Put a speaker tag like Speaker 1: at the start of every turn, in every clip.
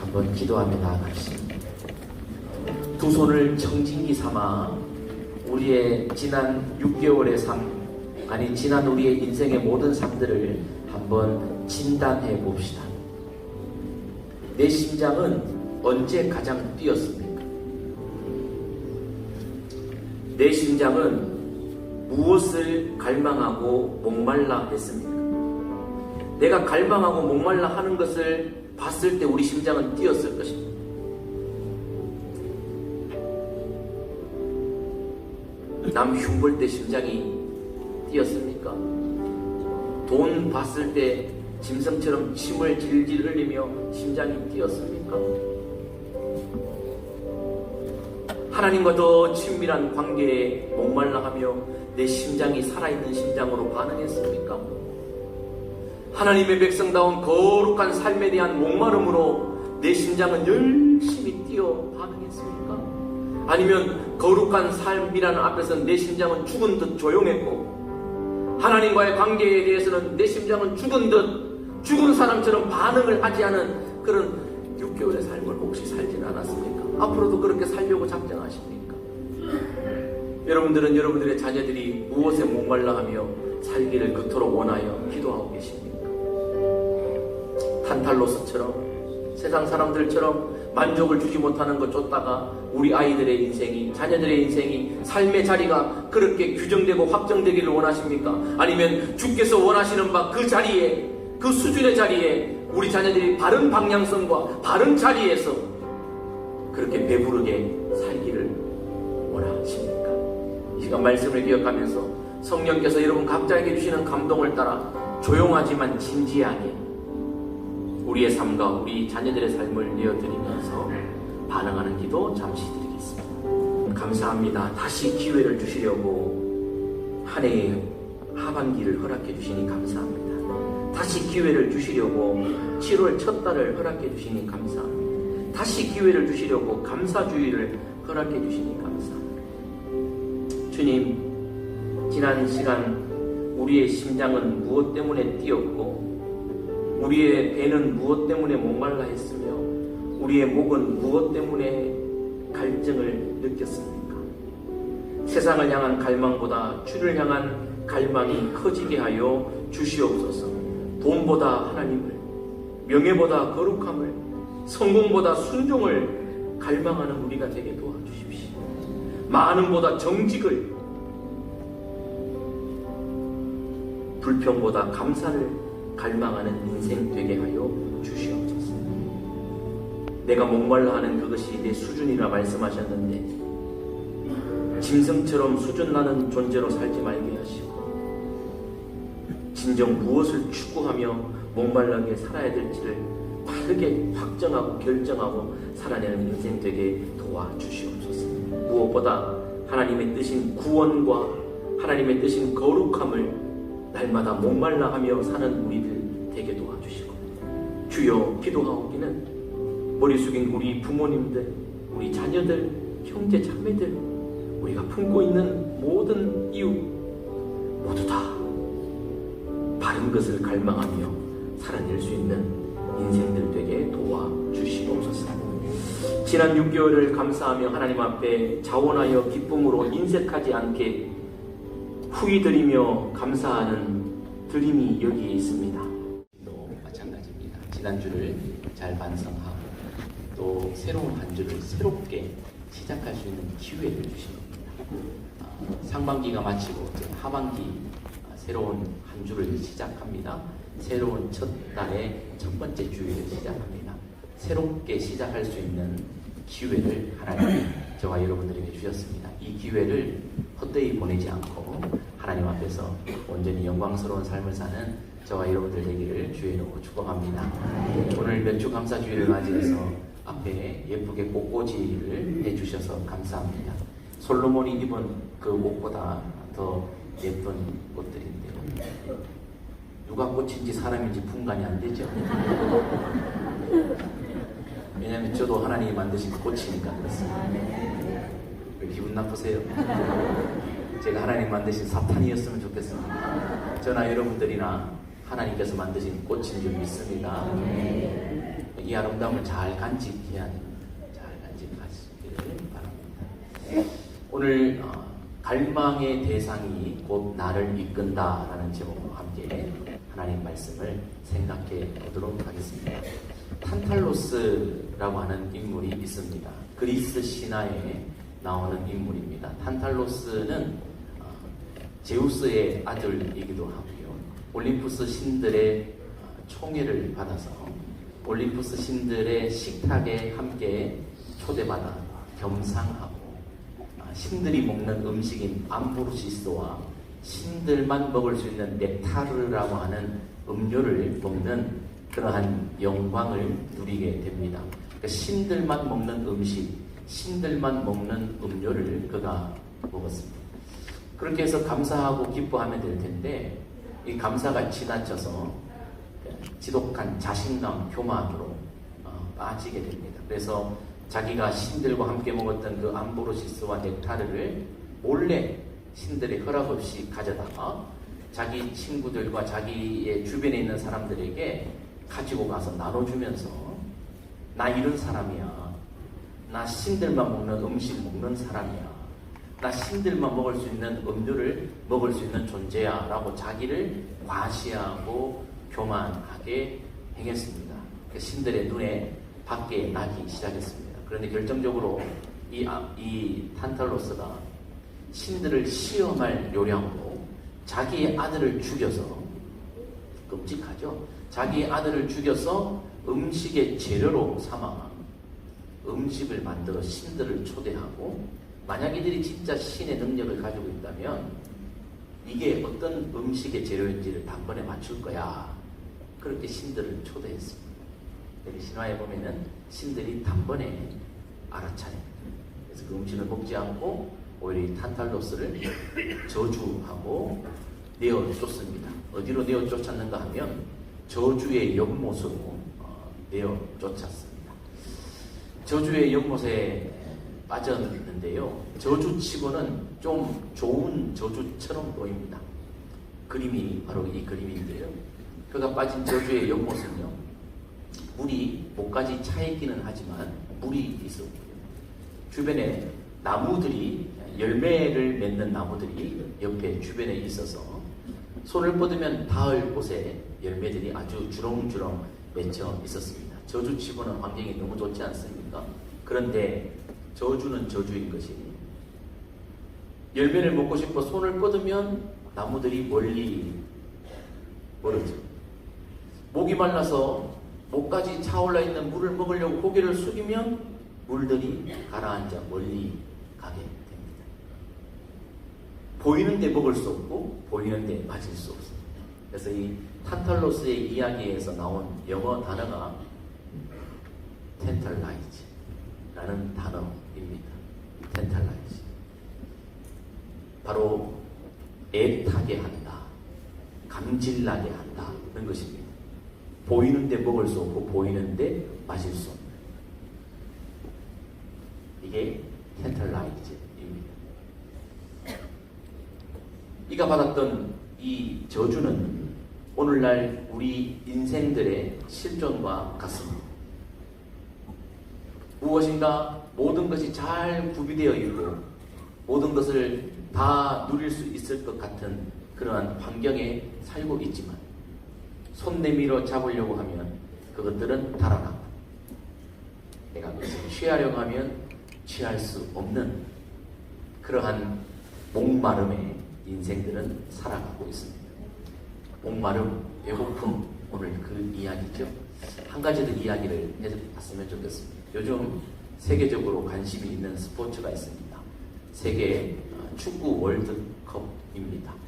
Speaker 1: 한번 기도하며 나아갑시다. 두 손을 청진기 삼아 우리의 지난 6개월의 삶, 아니 지난 우리의 인생의 모든 삶들을 한번 진단해 봅시다. 내 심장은 언제 가장 뛰었습니까? 내 심장은 무엇을 갈망하고 목말라 했습니까? 내가 갈망하고 목말라 하는 것을 봤을 때 우리 심장은 뛰었을 것입니다. 남 흉볼 때 심장이 뛰었습니까? 돈 봤을 때 짐승처럼 침을 질질 흘리며 심장이 뛰었습니까? 하나님과 더 친밀한 관계에 목말라하며 내 심장이 살아있는 심장으로 반응했습니까? 하나님의 백성다운 거룩한 삶에 대한 목마름으로 내 심장은 열심히 뛰어 반응했습니까? 아니면 거룩한 삶이라는 앞에서 내 심장은 죽은 듯 조용했고, 하나님과의 관계에 대해서는 내 심장은 죽은 듯 죽은 사람처럼 반응을 하지 않은 그런 6개월의 삶을 혹시 살지는 않았습니까? 앞으로도 그렇게 살려고 작정하십니까? 여러분들은 여러분들의 자녀들이 무엇에 목말라하며 살기를 그토록 원하여 기도하고 계십니까? 탄탈로스처럼 세상 사람들처럼 만족을 주지 못하는 것 쫓다가 우리 아이들의 인생이, 자녀들의 인생이, 삶의 자리가 그렇게 규정되고 확정되기를 원하십니까? 아니면 주께서 원하시는 바 그 자리에, 그 수준의 자리에 우리 자녀들이 바른 방향성과 바른 자리에서 그렇게 배부르게 살기를 원하십니까? 이 시간 말씀을 기억하면서 성령께서 여러분 각자에게 주시는 감동을 따라 조용하지만 진지하게 우리의 삶과 우리 자녀들의 삶을 내어드리면서 반응하는 기도 잠시 드리겠습니다. 감사합니다. 다시 기회를 주시려고 한 해의 하반기를 허락해 주시니 감사합니다. 다시 기회를 주시려고 7월 첫 달을 허락해 주시니 감사합니다. 다시 기회를 주시려고 감사주의를 허락해 주시니 감사합니다. 주님, 지난 시간 우리의 심장은 무엇 때문에 뛰었고, 우리의 배는 무엇 때문에 목말라 했으며, 우리의 목은 무엇 때문에 갈증을 느꼈습니까? 세상을 향한 갈망보다 주를 향한 갈망이 커지게 하여 주시옵소서. 돈보다 하나님을, 명예보다 거룩함을, 성공보다 순종을 갈망하는 우리가 되게 도와주십시오. 많음보다 정직을, 불평보다 감사를 갈망하는 인생 되게 하여 주시옵소서. 내가 목말라하는 그것이 내 수준이라 말씀하셨는데 짐승처럼 수준나는 존재로 살지 말게 하시고, 진정 무엇을 추구하며 목말라게 살아야 될지를 빠르게 확정하고 결정하고 살아내는 인생 되게 도와주시옵소서. 무엇보다 하나님의 뜻인 구원과 하나님의 뜻인 거룩함을 날마다 목말라하며 사는 우리들 되게 도와주시고, 주여 기도하옵기는 머리 숙인 우리 부모님들, 우리 자녀들, 형제 자매들, 우리가 품고 있는 모든 이웃 모두 다 바른 것을 갈망하며 살아낼 수 있는 인생들 되게 도와주시옵소서. 지난 6개월을 감사하며 하나님 앞에 자원하여 기쁨으로 인색하지 않게 후히 드리며 감사하는 드림이 여기에 있습니다. 또 마찬가지입니다. 지난주를 잘 반성하고 또 새로운 한 주를 새롭게 시작할 수 있는 기회를 주신 겁니다. 상반기가 마치고 하반기 새로운 한 주를 시작합니다. 새로운 첫 달의 첫 번째 주일을 시작합니다. 새롭게 시작할 수 있는 기회를 하나님이 저와 여러분들에게 주셨습니다. 이 기회를 헛되이 보내지 않고 하나님 앞에서 온전히 영광스러운 삶을 사는 저와 여러분들 되기를 주의 이름으로 축복합니다. 오늘 몇 주 감사주의를 맞이해서 앞에 예쁘게 꽃꽂이를 해주셔서 감사합니다. 솔로몬이 입은 그 옷보다 더 예쁜 꽃들인데요. 누가 꽃인지 사람인지 분간이 안 되죠. 왜냐하면 저도 하나님이 만드신 꽃이니까 그렇습니다. 왜 기분 나쁘세요? 제가 하나님 만드신 사탄이었으면 좋겠습니다. 저나 여러분들이나 하나님께서 만드신 꽃인 줄 믿습니다.
Speaker 2: 이 아름다움을 잘 간직해야 됩니다. 잘 간직하시기를 바랍니다. 오늘 갈망의 대상이 곧 나를 이끈다라는 제목으로 함께 하나님 말씀을 생각해 보도록 하겠습니다. 탄탈로스라고 하는 인물이 있습니다. 그리스 신화에 나오는 인물입니다. 탄탈로스는 제우스의 아들이기도 하고요. 올림푸스 신들의 총애를 받아서 올림푸스 신들의 식탁에 함께 초대받아 겸상하고 신들이 먹는 음식인 암브로시스와 신들만 먹을 수 있는 넥타르라고 하는 음료를 먹는 그러한 영광을 누리게 됩니다. 그러니까 신들만 먹는 음식, 신들만 먹는 음료를 그가 먹었습니다. 그렇게 해서 감사하고 기뻐하면 될 텐데 이 감사가 지나쳐서 지독한 자신감, 교만으로 빠지게 됩니다. 그래서 자기가 신들과 함께 먹었던 그 암브로시스와 넥타르를 몰래 신들의 허락 없이 가져다가 자기 친구들과 자기의 주변에 있는 사람들에게 가지고 가서 나눠주면서 나 이런 사람이야. 나 신들만 먹는 음식 먹는 사람이야. 나 신들만 먹을 수 있는 음료를 먹을 수 있는 존재야 라고 자기를 과시하고 교만하게 행했습니다. 신들의 눈에 밖에 나기 시작했습니다. 그런데 결정적으로 이 탄탈로스가 신들을 시험할 요량으로 자기의 아들을 죽여서, 끔찍하죠? 자기의 아들을 죽여서 음식의 재료로 삼아 음식을 만들어 신들을 초대하고, 만약 이들이 진짜 신의 능력을 가지고 있다면 이게 어떤 음식의 재료인지를 단번에 맞출 거야. 그렇게 신들을 초대했습니다. 여기 신화에 보면은 신들이 단번에 알아차립니다. 그래서 그 음식을 먹지 않고 오히려 탄탈로스를 저주하고 내어쫓습니다. 어디로 내어쫓았는가 하면 저주의 연못으로 내어쫓았습니다. 저주의 연못에 빠졌는데요. 저주치고는 좀 좋은 저주처럼 보입니다. 그림이 바로 이 그림인데요. 그가 빠진 저주의 연못은요, 물이 목까지 차 있기는 하지만 물이 있었고요. 주변에 나무들이, 열매를 맺는 나무들이 옆에 주변에 있어서 손을 뻗으면 닿을 곳에 열매들이 아주 주렁주렁 맺혀 있었습니다. 저주치고는 환경이 너무 좋지 않습니까? 그런데 저주는 저주인 것이, 열매를 먹고 싶어 손을 뻗으면 나무들이 멀리 멀어져. 목이 말라서 목까지 차올라 있는 물을 먹으려고 고개를 숙이면 물들이 가라앉아 멀리 가게 됩니다. 보이는데 먹을 수 없고 보이는데 맞을 수 없습니다. 그래서 이 탄탈로스의 이야기에서 나온 영어 단어가 텐탈라이즈라는 단어입니다. 텐탈라이즈. 바로 애타게 한다, 감질나게 한다, 그런 것입니다. 보이는데 먹을 수 없고 보이는데 마실 수 없는, 이게 텐탈라이즈입니다. 이가 받았던 이 저주는 오늘날 우리 인생들의 실존과 같습니다. 무엇인가 모든 것이 잘 구비되어 있고 모든 것을 다 누릴 수 있을 것 같은 그러한 환경에 살고 있지만 손 내밀어 잡으려고 하면 그것들은 달아나고, 내가 그것을 취하려고 하면 취할 수 없는 그러한 목마름에 인생들은 살아가고 있습니다. 목마름, 배고픔, 오늘 그 이야기죠. 한 가지 더 이야기를 해봤으면 좋겠습니다. 요즘 세계적으로 관심이 있는 스포츠가 있습니다. 세계 축구 월드컵입니다.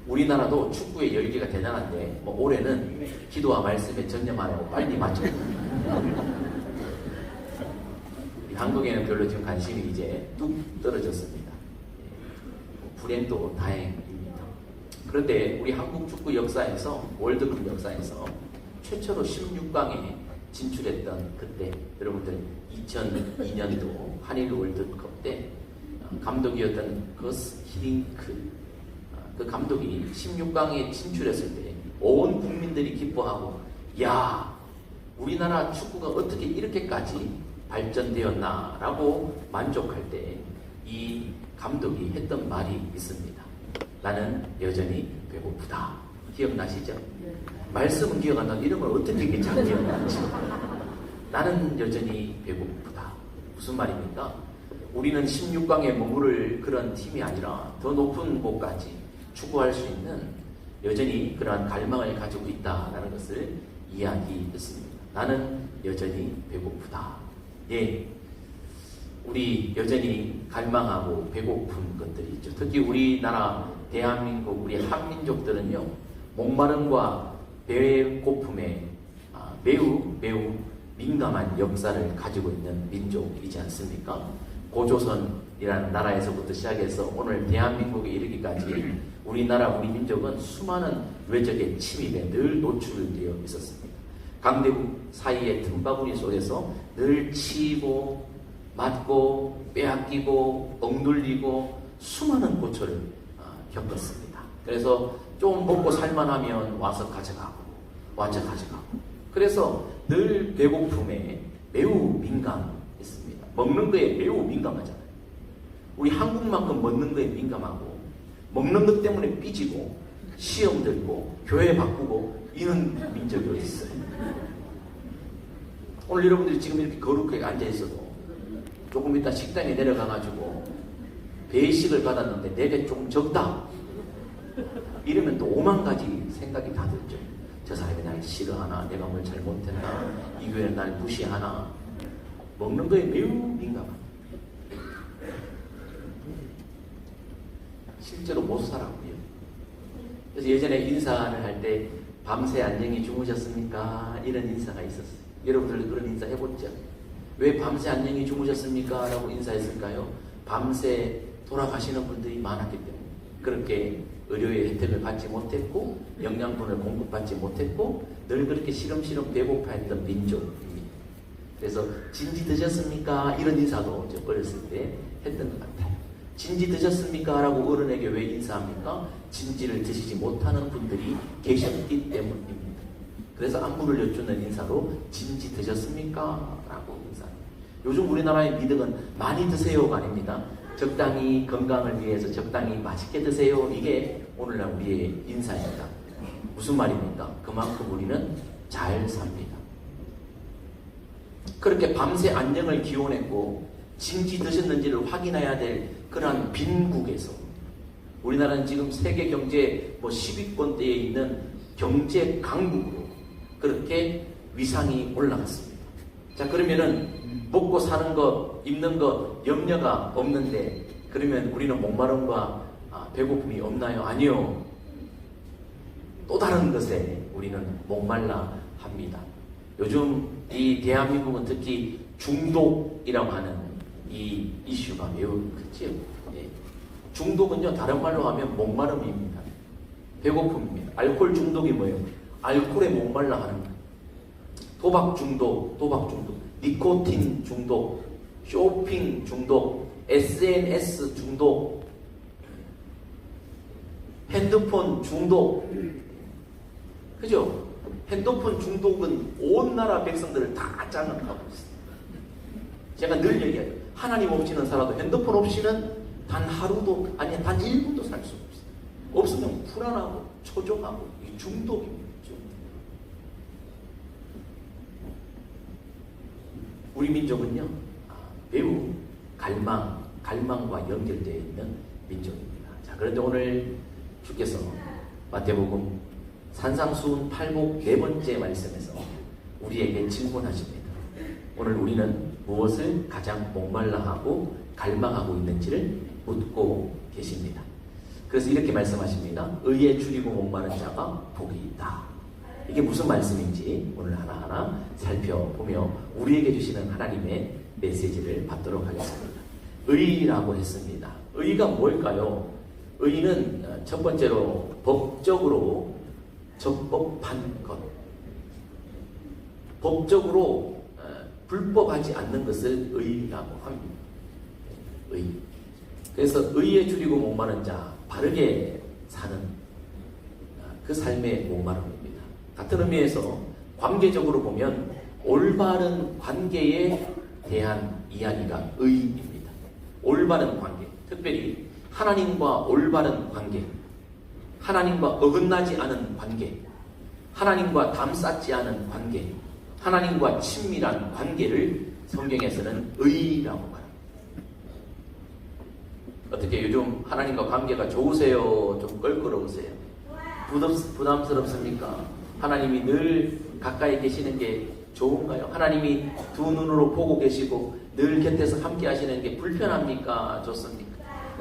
Speaker 2: 우리나라도 축구의 열기가 대단한데 올해는 기도와 말씀에 전념하라고 빨리 맞춰. 한국에는 별로 지금 관심이 이제 뚝 떨어졌습니다. 불행도 다행입니다. 그런데 우리 한국 축구 역사에서, 월드컵 역사에서 최초로 16강에 진출했던 그때, 여러분들 2002년도 한일 월드컵 때 감독이었던 거스 히딩크, 그 감독이 16강에 진출했을 때 온 국민들이 기뻐하고, 야, 우리나라 축구가 어떻게 이렇게까지 발전되었나라고 만족할 때 이 감독이 했던 말이 있습니다. 나는 여전히 배고프다. 기억나시죠? 말씀은 기억 안 나도 이런 걸 어떻게 이렇게 잘 기억나지? 나는 여전히 배고프다. 무슨 말입니까? 우리는 16강에 머무를 그런 팀이 아니라 더 높은 곳까지 추구할 수 있는 여전히 그러한 갈망을 가지고 있다라는 것을 이야기했습니다. 나는 여전히 배고프다. 예, 우리 여전히 갈망하고 배고픈 것들이 있죠. 특히 우리나라 대한민국 우리 한민족들은요, 목마름과 배고픔에 매우 민감한 역사를 가지고 있는 민족이지 않습니까? 고조선이라는 나라에서부터 시작해서 오늘 대한민국에 이르기까지 우리나라 우리 민족은 수많은 외적의 침입에 늘 노출되어 있었습니다. 강대국 사이의 틈바구니 속에서 늘 치고 맞고 빼앗기고 억눌리고 수많은 고초를 겪었습니다. 그래서 좀 먹고 살만하면 와서 가져가고 그래서 늘 배고픔에 매우 민감했습니다. 먹는 거에 매우 민감하잖아요. 우리 한국만큼 먹는 거에 민감하고 먹는 것 때문에 삐지고 시험 들고 교회 바꾸고 이런 민족이 어디 있어요. 오늘 여러분들이 지금 이렇게 거룩하게 앉아있어도 조금 이따 식당에 내려가가지고 배식을 받았는데 내게 좀 적다 이러면 또 5만 가지 생각이 다 들죠. 저 사람이 날 싫어하나, 내가 뭘 잘못했나, 이 교회는 날 무시하나. 먹는 거에 매우 민감합니다. 실제로 못 살았고요. 그래서 예전에 인사를 할 때 밤새 안녕히 주무셨습니까? 이런 인사가 있었어요. 여러분들 그런 인사 해봤죠? 왜 밤새 안녕히 주무셨습니까? 라고 인사했을까요? 밤새 돌아가시는 분들이 많았기 때문에. 그렇게 의료의 혜택을 받지 못했고 영양분을 공급받지 못했고 늘 그렇게 시름시름 배고파했던 민족입니다. 그래서 진지 드셨습니까? 이런 인사도 저 어렸을 때 했던 것 같아요. 진지 드셨습니까? 라고 어른에게 왜 인사합니까? 진지를 드시지 못하는 분들이 계셨기 때문입니다. 그래서 안부를 여쭈는 인사로 진지 드셨습니까? 라고 인사합니다. 요즘 우리나라의 미덕은 많이 드세요가 아닙니다. 적당히 건강을 위해서 적당히 맛있게 드세요. 이게 오늘날 우리의 인사입니다. 무슨 말입니까? 그만큼 우리는 잘 삽니다. 그렇게 밤새 안녕을 기원했고 진지 드셨는지를 확인해야 될 그러한 빈국에서 우리나라는 지금 세계 경제 10위권대에 있는 경제 강국으로 그렇게 위상이 올라갔습니다. 자, 그러면은 먹고 사는 것, 입는 것 염려가 없는데 그러면 우리는 목마름과 배고픔이 없나요? 아니요. 또 다른 것에 우리는 목말라 합니다. 요즘 이 대한민국은 특히 중독이라고 하는 이 이슈가 매우 크지요. 예. 중독은요, 다른 말로 하면 목마름입니다. 배고픔입니다. 알코올 중독이 뭐예요? 알코올에 목말라 하는 거예요. 도박 중독, 니코틴 중독, 쇼핑 중독, SNS 중독, 핸드폰 중독. 그죠? 핸드폰 중독은 온 나라 백성들을 다 장악하고 있어요. 제가 늘 얘기해요. 하나님 없이는 살아도 핸드폰 없이는 단 하루도, 아니 단 1분도 살 수 없어요. 없으면 불안하고 초조하고 이 중독입니다. 우리 민족은요, 매우 갈망과 연결되어 있는 민족입니다. 자, 그런데 오늘 주께서 마태복음 산상수훈 8복 4번째 말씀에서 우리에게 질문하십니다. 오늘 우리는 무엇을 가장 목말라하고 갈망하고 있는지를 묻고 계십니다. 그래서 이렇게 말씀하십니다. 의에 줄이고 목마른 자가 복이 있다. 이게 무슨 말씀인지 오늘 하나하나 살펴보며 우리에게 주시는 하나님의 메시지를 받도록 하겠습니다. 의라고 했습니다. 의가 뭘까요? 의는 첫 번째로 법적으로 적법한 것, 법적으로 불법하지 않는 것을 의라고 합니다. 의. 그래서 의에 줄이고 목마른 자, 바르게 사는 그 삶의 목마름입니다. 같은 의미에서 관계적으로 보면 올바른 관계에 대한 이야기가 의입니다. 올바른 관계, 특별히 하나님과 올바른 관계, 하나님과 어긋나지 않은 관계, 하나님과 담쌓지 않은 관계, 하나님과 친밀한 관계를 성경에서는 의라고 말합니다. 어떻게 요즘 하나님과 관계가 좋으세요? 좀 껄끄러우세요? 부담스럽습니까? 하나님이 늘 가까이 계시는 게 좋은가요? 하나님이 두 눈으로 보고 계시고 늘 곁에서 함께 하시는 게 불편합니까? 좋습니까?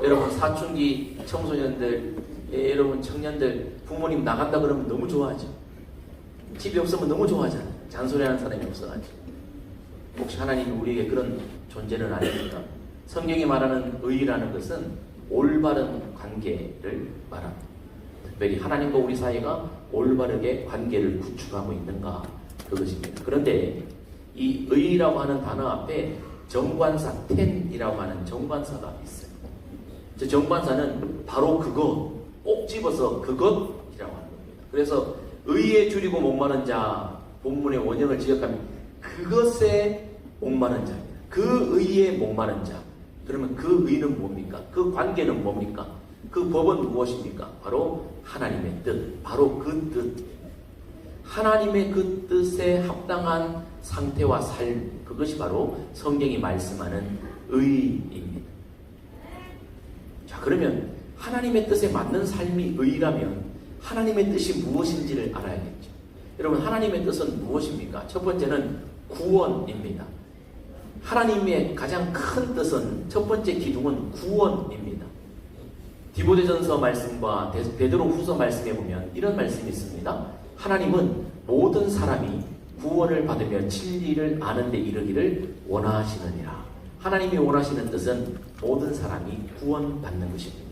Speaker 2: 여러분 사춘기 청소년들, 여러분 청년들 부모님 나간다 그러면 너무 좋아하죠. 집이 없으면 너무 좋아하잖아요. 잔소리하는 사람이 없어가지고. 혹시 하나님이 우리에게 그런 존재는 아닙니까? 성경이 말하는 의라는 것은 올바른 관계를 말합니다. 특별히 하나님과 우리 사이가 올바르게 관계를 구축하고 있는가, 그것입니다. 그런데 이 의라고 하는 단어 앞에 정관사, 텐이라고 하는 정관사가 있어요. 저 정관사는 바로 그것, 꼭 집어서 그것이라고 하는 겁니다. 그래서 의에 줄이고 목마른 자, 본문의 원형을 지적하면 그것에 목마른 자입니다. 그 의에 목마른 자. 그러면 그 의는 뭡니까? 그 관계는 뭡니까? 그 법은 무엇입니까? 바로 하나님의 뜻, 바로 그 뜻. 하나님의 그 뜻에 합당한 상태와 삶, 그것이 바로 성경이 말씀하는 의입니다. 자, 그러면 하나님의 뜻에 맞는 삶이 의라면 하나님의 뜻이 무엇인지를 알아야겠죠. 여러분, 하나님의 뜻은 무엇입니까? 첫 번째는 구원입니다. 하나님의 가장 큰 뜻은, 첫 번째 기둥은 구원입니다. 디모데전서 말씀과 베드로후서 말씀에 보면 이런 말씀이 있습니다. 하나님은 모든 사람이 구원을 받으며 진리를 아는 데 이르기를 원하시느니라. 하나님이 원하시는 뜻은 모든 사람이 구원받는 것입니다.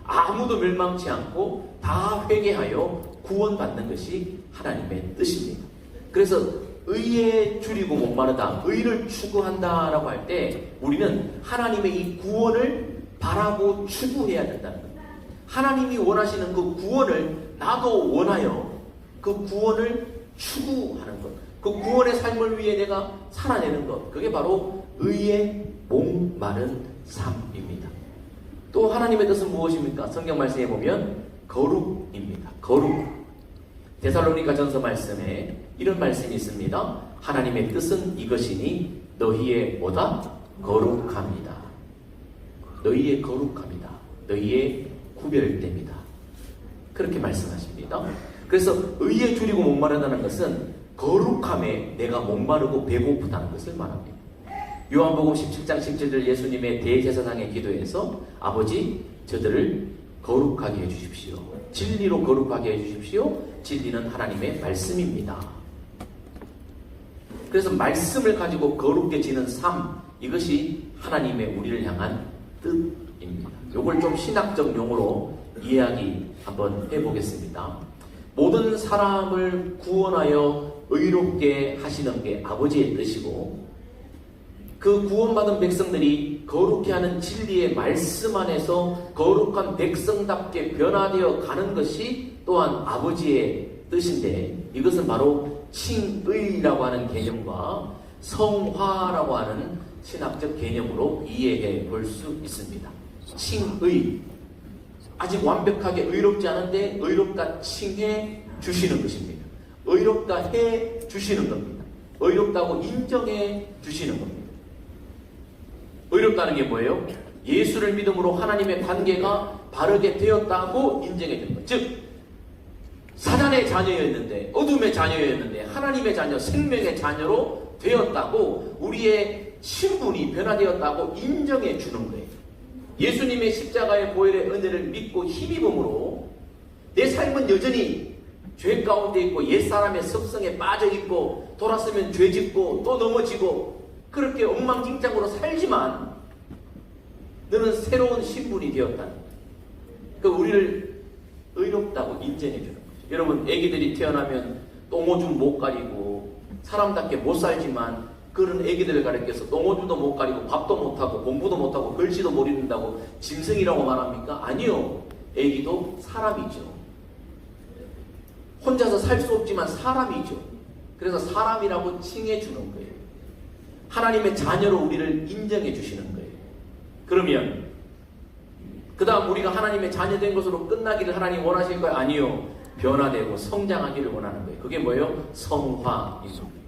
Speaker 2: 아무도 멸망치 않고 다 회개하여 구원받는 것이 하나님의 뜻입니다. 그래서 의에 줄이고 목마르다, 의를 추구한다라고 할 때 우리는 하나님의 이 구원을 바라고 추구해야 된다는 겁니다. 하나님이 원하시는 그 구원을 나도 원하여 그 구원을 추구하는 것, 그 구원의 삶을 위해 내가 살아내는 것, 그게 바로 의에 목마른 삶입니다. 또 하나님의 뜻은 무엇입니까? 성경 말씀에 보면 거룩입니다. 거룩. 데살로니가 전서 말씀에 이런 말씀이 있습니다. 하나님의 뜻은 이것이니 너희의 뭐다? 거룩합니다. 너희의 거룩합니다. 너희의 구별됩니다. 그렇게 말씀하십니다. 그래서 의에 줄이고 목마르다는 것은 거룩함에 내가 목마르고 배고프다는 것을 말합니다. 요한복음 17장 17절 예수님의 대제사장의 기도에서 아버지 저들을 거룩하게 해주십시오. 진리로 거룩하게 해주십시오. 진리는 하나님의 말씀입니다. 그래서 말씀을 가지고 거룩게 지는 삶, 이것이 하나님의 우리를 향한 뜻입니다. 이걸 좀 신학적 용어로 이야기 한번 해보겠습니다. 모든 사람을 구원하여 의롭게 하시는 게 아버지의 뜻이고, 그 구원받은 백성들이 거룩해 하는 진리의 말씀 안에서 거룩한 백성답게 변화되어 가는 것이 또한 아버지의 뜻인데, 이것은 바로 칭의라고 하는 개념과 성화라고 하는 신학적 개념으로 이해해 볼 수 있습니다. 칭의, 아직 완벽하게 의롭지 않은데 의롭다 칭해 주시는 것입니다. 의롭다 해 주시는 겁니다. 의롭다고 인정해 주시는 겁니다. 의롭다는 게 뭐예요? 예수를 믿음으로 하나님의 관계가 바르게 되었다고 인정해 주는 것. 즉 사단의 자녀였는데, 어둠의 자녀였는데 하나님의 자녀, 생명의 자녀로 되었다고, 우리의 신분이 변화되었다고 인정해 주는 거예요. 예수님의 십자가의 보혈의 은혜를 믿고 힘입음으로 내 삶은 여전히 죄 가운데 있고 옛사람의 습성에 빠져 있고 돌았으면 죄 짓고 또 넘어지고 그렇게 엉망진창으로 살지만 너는 새로운 신분이 되었다는 거예요. 그 우리를 의롭다고 인정해 주는 거죠. 여러분, 애기들이 태어나면 똥오줌 못 가리고 사람답게 못 살지만 그런 애기들을 가리켜서 똥오줌도 못 가리고 밥도 못하고 공부도 못하고 글씨도 못 읽는다고 짐승이라고 말합니까? 아니요. 애기도 사람이죠. 혼자서 살 수 없지만 사람이죠. 그래서 사람이라고 칭해 주는 거예요. 하나님의 자녀로 우리를 인정해 주시는 거예요. 그러면 그 다음 우리가 하나님의 자녀 된 것으로 끝나기를 하나님 원하실까요? 아니요. 변화되고 성장하기를 원하는 거예요. 그게 뭐예요? 성화입니다.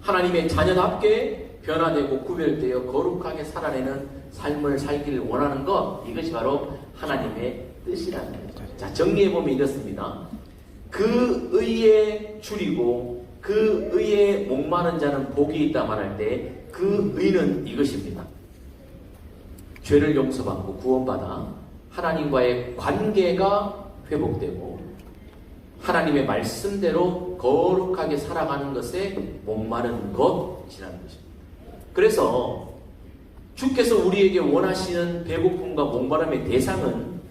Speaker 2: 하나님의 자녀답게 변화되고 구별되어 거룩하게 살아내는 삶을 살기를 원하는 것, 이것이 바로 하나님의 뜻이라는 거죠. 자, 정리해보면 이렇습니다. 그 의에 줄이고 그 의에 목마른 자는 복이 있다 말할 때 그 의는 이것입니다. 죄를 용서받고 구원받아 하나님과의 관계가 회복되고 하나님의 말씀대로 거룩하게 살아가는 것에 목마른 것이라는 것입니다. 그래서 주께서 우리에게 원하시는 배고픔과 목마름의 대상은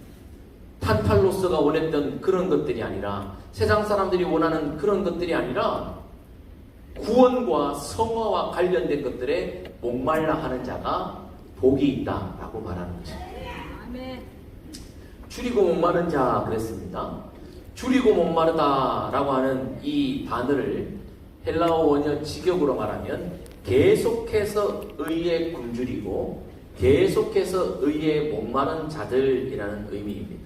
Speaker 2: 탄탈로스가 원했던 그런 것들이 아니라, 세상 사람들이 원하는 그런 것들이 아니라 구원과 성화와 관련된 것들에 목말라 하는 자가 복이 있다라고 말하는 것입니다. 줄이고 목마른 자 그랬습니다. 줄이고 목마르다라고 하는 이 단어를 헬라어 원어 직역으로 말하면 계속해서 의에 굶주리고 계속해서 의에 목마른 자들이라는 의미입니다.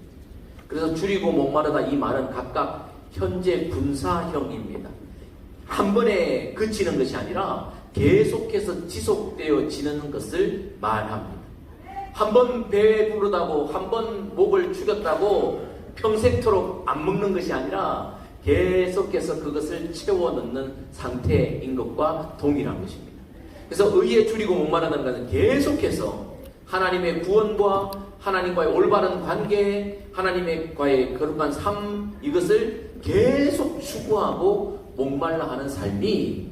Speaker 2: 그래서 줄이고 목마르다 이 말은 각각 현재 분사형입니다. 한 번에 그치는 것이 아니라 계속해서 지속되어지는 것을 말합니다. 한 번 배에 부르다고, 한 번 목을 죽였다고 평생토록 안 먹는 것이 아니라 계속해서 그것을 채워 넣는 상태인 것과 동일한 것입니다. 그래서 의에 줄이고 목마르다는 것은 계속해서 하나님의 구원과 하나님과의 올바른 관계, 하나님과의 거룩한 삶, 이것을 계속 추구하고 목말라 하는 삶이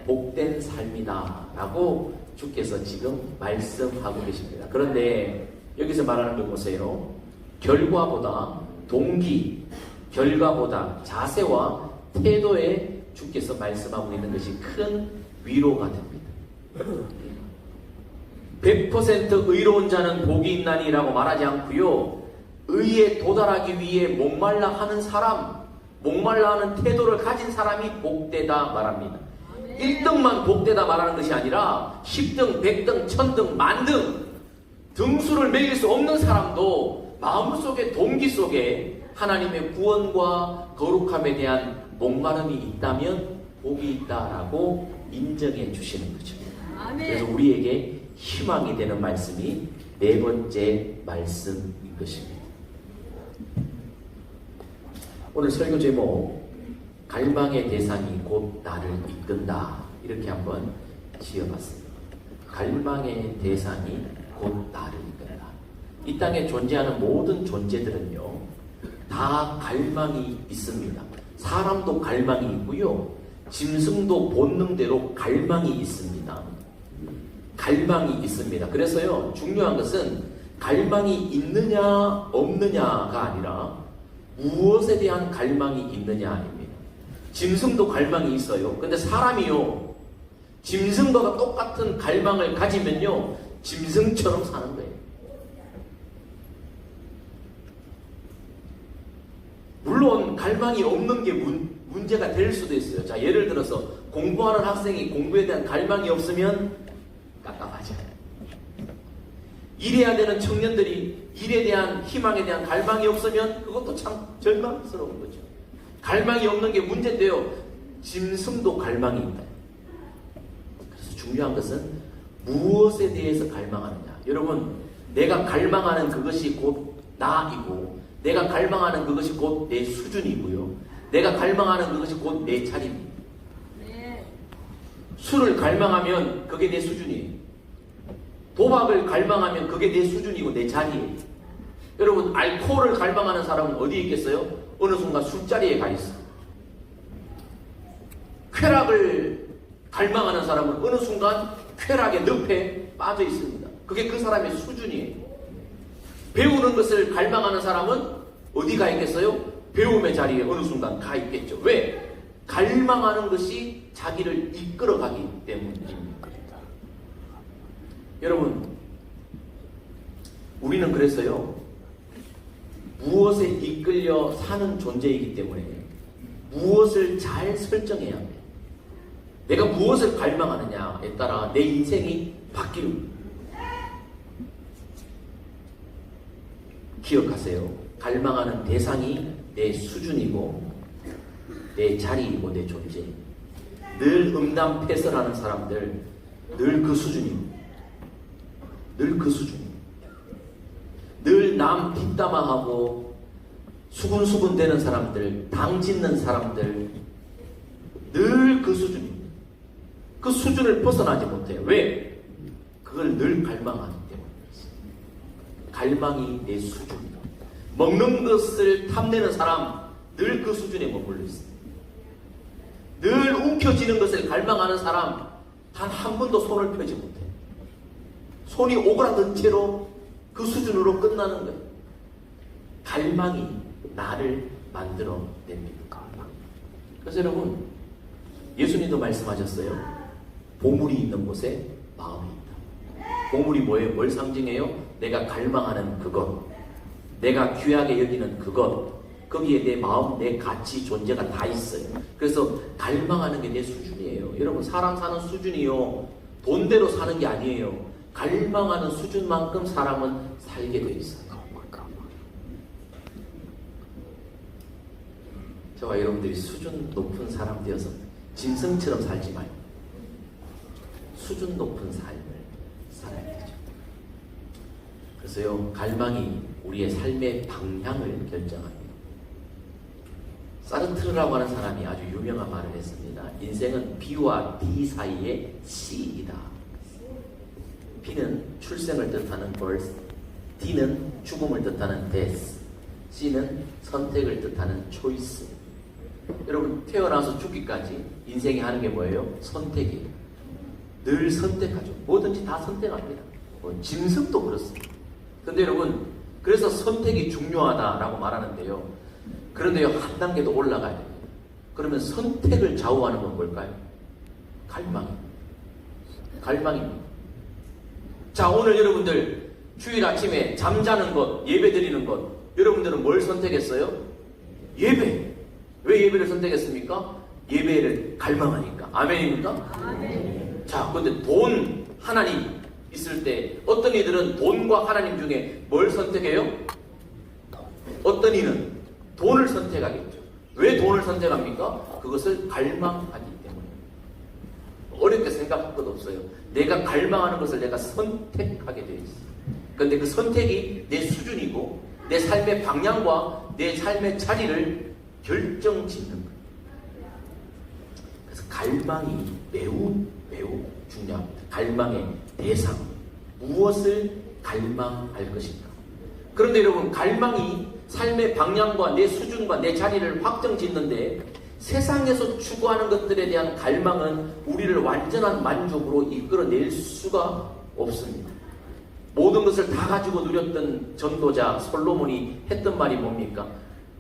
Speaker 2: 복된 삶이다 라고 주께서 지금 말씀하고 계십니다. 그런데 여기서 말하는 거 보세요. 결과보다 동기, 결과보다 자세와 태도에 주께서 말씀하고 있는 것이 큰 위로가 됩니다. 100% 의로운 자는 복이 있나니라고 말하지 않고요. 의에 도달하기 위해 목말라 하는 사람, 목말라 하는 태도를 가진 사람이 복되다 말합니다. 1등만 복되다 말하는 것이 아니라 10등, 100등, 1000등, 만등 등수를 매길 수 없는 사람도 마음속에, 동기 속에 하나님의 구원과 거룩함에 대한 목마름이 있다면 복이 있다라고 인정해 주시는 거죠. 그래서 우리에게 희망이 되는 말씀이 네 번째 말씀인 것입니다. 오늘 설교 제목, 갈망의 대상이 곧 나를 이끈다, 이렇게 한번 지어봤습니다. 갈망의 대상이 곧 나를 이끈다. 이 땅에 존재하는 모든 존재들은요, 다 갈망이 있습니다. 사람도 갈망이 있고요, 짐승도 본능대로 갈망이 있습니다. 갈망이 있습니다. 그래서요, 중요한 것은 갈망이 있느냐 없느냐가 아니라 무엇에 대한 갈망이 있느냐입니다. 짐승도 갈망이 있어요. 근데 사람이요, 짐승과 똑같은 갈망을 가지면요, 짐승처럼 사는 거예요. 물론 갈망이 없는 게 문제가 될 수도 있어요. 자, 예를 들어서 공부하는 학생이 공부에 대한 갈망이 없으면 깝깝하죠. 일해야 되는 청년들이 일에 대한 희망에 대한 갈망이 없으면 그것도 참 절망스러운 거죠. 갈망이 없는 게 문제인데요, 짐승도 갈망이 있다. 그래서 중요한 것은 무엇에 대해서 갈망하느냐. 여러분, 내가 갈망하는 그것이 곧 나이고, 내가 갈망하는 그것이 곧 내 수준이고요, 내가 갈망하는 그것이 곧 내 차례입니다. 술을 갈망하면 그게 내 수준이에요. 도박을 갈망하면 그게 내 수준이고 내 자리예요. 여러분, 알코올을 갈망하는 사람은 어디에 있겠어요? 어느 순간 술자리에 가 있어. 쾌락을 갈망하는 사람은 어느 순간 쾌락의 늪에 빠져 있습니다. 그게 그 사람의 수준이에요. 배우는 것을 갈망하는 사람은 어디 가 있겠어요? 배움의 자리에 어느 순간 가 있겠죠. 왜? 갈망하는 것이 자기를 이끌어가기 때문입니다. 여러분, 우리는 그래서요, 무엇에 이끌려 사는 존재이기 때문에 무엇을 잘 설정해야 돼. 내가 무엇을 갈망하느냐에 따라 내 인생이 바뀌는 거예요. 기억하세요. 갈망하는 대상이 내 수준이고 내 자리이고 내 존재. 늘 음담패설하는 사람들 늘 그 수준이고 늘 그 수준이고 늘 남 뒷담화하고 수군수군 대는 사람들, 당 짓는 사람들 늘 그 수준입니다. 그 수준을 벗어나지 못해요. 왜? 그걸 늘 갈망하기 때문에. 갈망이 내 수준이다. 먹는 것을 탐내는 사람 늘 그 수준에 머물러 있어요. 늘 움켜쥐는 것을 갈망하는 사람 단 한 번도 손을 펴지 못해요. 손이 오그라든 채로 그 수준으로 끝나는 거예요. 갈망이 나를 만들어냅니다. 그래서 여러분, 예수님도 말씀하셨어요. 보물이 있는 곳에 마음이 있다. 보물이 뭐예요? 뭘 상징해요? 내가 갈망하는 그것, 내가 귀하게 여기는 그것, 거기에 내 마음, 내 가치, 존재가 다 있어요. 그래서 갈망하는 게 내 수준이에요. 여러분, 사람 사는 수준이요, 돈대로 사는 게 아니에요. 갈망하는 수준만큼 사람은 살게 돼 있어요. 저와 여러분들이 수준 높은 사람 되어서 짐승처럼 살지 말고 수준 높은 삶을 살아야 되죠. 그래서요, 갈망이 우리의 삶의 방향을 결정합니다. 사르트르라고 하는 사람이 아주 유명한 말을 했습니다. 인생은 B와 D 사이의 C이다. B는 출생을 뜻하는 birth, D는 죽음을 뜻하는 death, C는 선택을 뜻하는 choice. 여러분, 태어나서 죽기까지 인생이 하는 게 뭐예요? 선택이에요. 늘 선택하죠. 뭐든지 다 선택합니다. 짐승도 그렇습니다. 근데 여러분, 그래서 선택이 중요하다라고 말하는데요. 그런데요, 한 단계 더 올라가야 됩니다. 그러면 선택을 좌우하는 건 뭘까요? 갈망입니다. 자, 오늘 여러분들 주일 아침에 잠자는 것, 예배 드리는 것, 여러분들은 뭘 선택했어요? 예배. 왜 예배를 선택했습니까? 예배를 갈망하니까. 아멘입니까? 아멘. 자, 근데 돈, 하나님 있을 때 어떤 이들은 돈과 하나님 중에 뭘 선택해요? 어떤 이는 돈을 선택하겠죠. 왜 돈을 선택합니까? 그것을 갈망하기 때문에. 어렵게 생각할 것 없어요. 내가 갈망하는 것을 내가 선택하게 되어 있어요. 그런데 그 선택이 내 수준이고 내 삶의 방향과 내 삶의 자리를 결정짓는 거예요. 그래서 갈망이 매우 중요합니다. 갈망의 대상, 무엇을 갈망할 것인가. 그런데 여러분, 갈망이 삶의 방향과 내 수준과 내 자리를 확정짓는데 세상에서 추구하는 것들에 대한 갈망은 우리를 완전한 만족으로 이끌어낼 수가 없습니다. 모든 것을 다 가지고 누렸던 전도자 솔로몬이 했던 말이 뭡니까?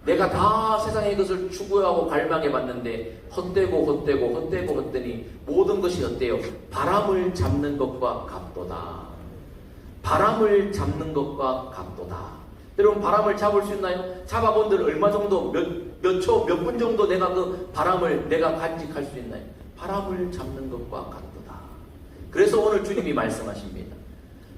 Speaker 2: 내가 다 세상의 것을 추구하고 갈망해봤는데 헛되고 모든 것이 어때요? 바람을 잡는 것과 같도다. 바람을 잡는 것과 같도다. 여러분, 바람을 잡을 수 있나요? 잡아본들 얼마 정도, 몇 초, 몇 분 정도 내가 그 바람을 내가 간직할 수 있나요? 바람을 잡는 것과 같도다. 그래서 오늘 주님이 말씀하십니다.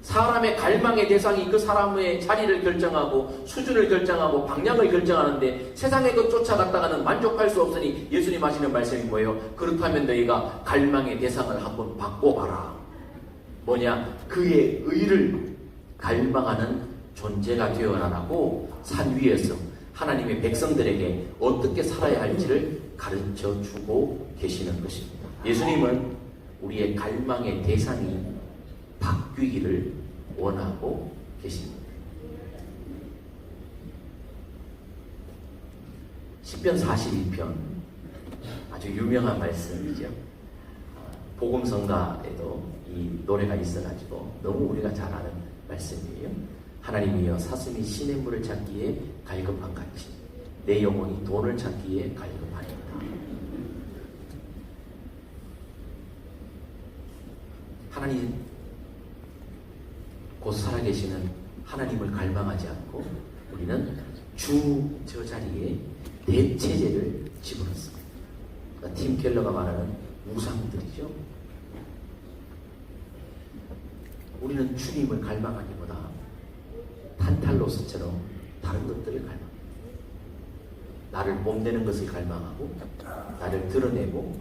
Speaker 2: 사람의 갈망의 대상이 그 사람의 자리를 결정하고 수준을 결정하고 방향을 결정하는데 세상의 것 쫓아갔다가는 만족할 수 없으니 예수님 하시는 말씀이 뭐예요? 그렇다면 너희가 갈망의 대상을 한번 바꿔봐라. 뭐냐? 그의 의를 갈망하는 존재가 되어라라고 산 위에서 하나님의 백성들에게 어떻게 살아야 할지를 가르쳐 주고 계시는 것입니다. 예수님은 우리의 갈망의 대상이 바뀌기를 원하고 계십니다. 시편 42편 아주 유명한 말씀이죠. 복음성가에도 이 노래가 있어가지고 너무 우리가 잘 아는 말씀이에요. 하나님이여, 사슴이 시냇물을 찾기에 갈급한 같이 내 영혼이 돈을 찾기에 갈급하니라. 하나님 곧 살아계시는 하나님을 갈망하지 않고 우리는 주 저 자리에 대체제를 집어넣습니다. 그러니까 팀 켈러가 말하는 우상들이죠. 우리는 주님을 갈망하기보다 탄탈로스처럼 다른 것들을 갈망합니다. 나를 뽐내는 것을 갈망하고, 나를 드러내고,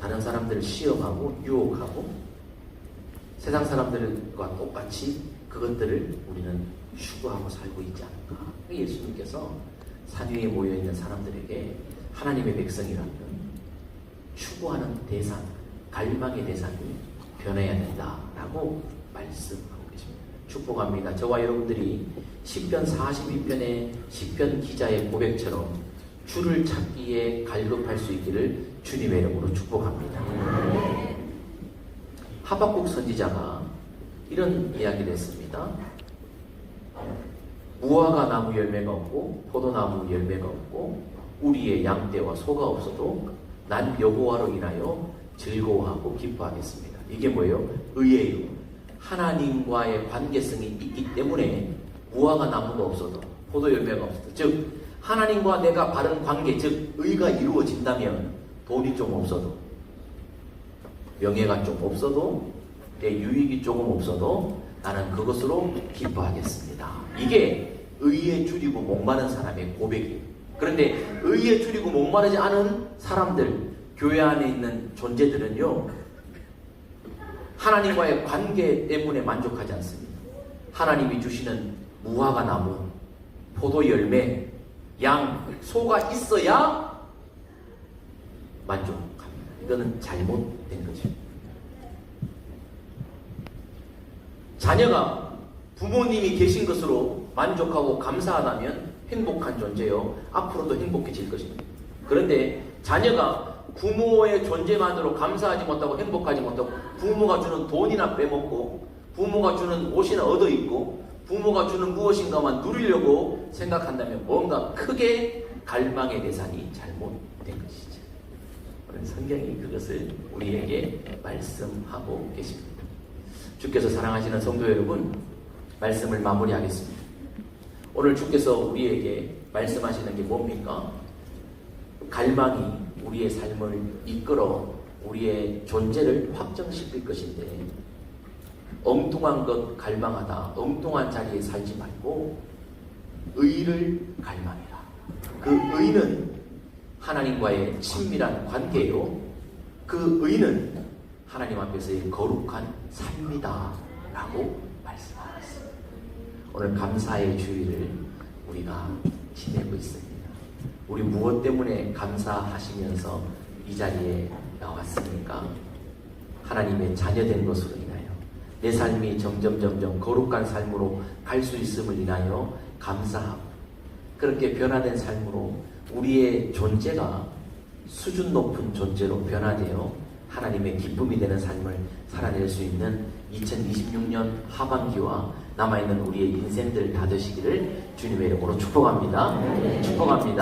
Speaker 2: 다른 사람들을 시험하고 유혹하고, 세상 사람들과 똑같이 그것들을 우리는 추구하고 살고 있지 않을까. 예수님께서 산 위에 모여있는 사람들에게 하나님의 백성이라면 추구하는 대상, 갈망의 대상이 변해야 된다라고 말씀하고 계십니다. 축복합니다. 저와 여러분들이 시편 42편의 시편 기자의 고백처럼 주를 찾기에 갈급할 수 있기를 주님의 이름으로 축복합니다. 하박국 선지자가 이런 이야기를 했습니다. 무화과 나무 열매가 없고 포도나무 열매가 없고 우리의 양떼와 소가 없어도 난 여호와로 인하여 즐거워하고 기뻐하겠습니다. 이게 뭐예요? 의예요. 하나님과의 관계성이 있기 때문에 무화과 나무가 없어도 포도 열매가 없어도, 즉 하나님과 내가 바른 관계, 즉 의가 이루어진다면 돈이 좀 없어도, 명예가 좀 없어도, 내 유익이 조금 없어도 나는 그것으로 기뻐하겠습니다. 이게 의에 줄이고 목마른 사람의 고백이에요. 그런데 의에 줄이고 목마르지 않은 사람들, 교회 안에 있는 존재들은요, 하나님과의 관계 때문에 만족하지 않습니다. 하나님이 주시는 무화과 나무, 포도 열매, 양, 소가 있어야 만족합니다. 이거는 잘못된 거죠. 자녀가 부모님이 계신 것으로 만족하고 감사하다면 행복한 존재요, 앞으로도 행복해질 것입니다. 그런데 자녀가 부모의 존재만으로 감사하지 못하고 행복하지 못하고 부모가 주는 돈이나 빼먹고 부모가 주는 옷이나 얻어입고 부모가 주는 무엇인가만 누리려고 생각한다면 뭔가 크게 갈망의 대상이 잘못된 것이죠. 오늘 성경이 그것을 우리에게 말씀하고 계십니다. 주께서 사랑하시는 성도 여러분, 말씀을 마무리하겠습니다. 오늘 주께서 우리에게 말씀하시는 게 뭡니까? 갈망이 우리의 삶을 이끌어 우리의 존재를 확정시킬 것인데, 엉뚱한 것 갈망하다 엉뚱한 자리에 살지 말고 의를 갈망해라. 그 의는 하나님과의 친밀한 관계요, 그 의는 하나님 앞에서의 거룩한 삶이다 라고 말씀하셨습니다. 오늘 감사의 주일을 우리가 지내고 있습니다. 우리 무엇 때문에 감사하시면서 이 자리에 나왔습니까? 하나님의 자녀된 것으로 인하여 내 삶이 점점 거룩한 삶으로 갈 수 있음을 인하여 감사하고, 그렇게 변화된 삶으로 우리의 존재가 수준 높은 존재로 변화되어 하나님의 기쁨이 되는 삶을 살아낼 수 있는 2026년 하반기와 남아있는 우리의 인생들 다 되시기를 주님의 이름으로 축복합니다. 축복합니다.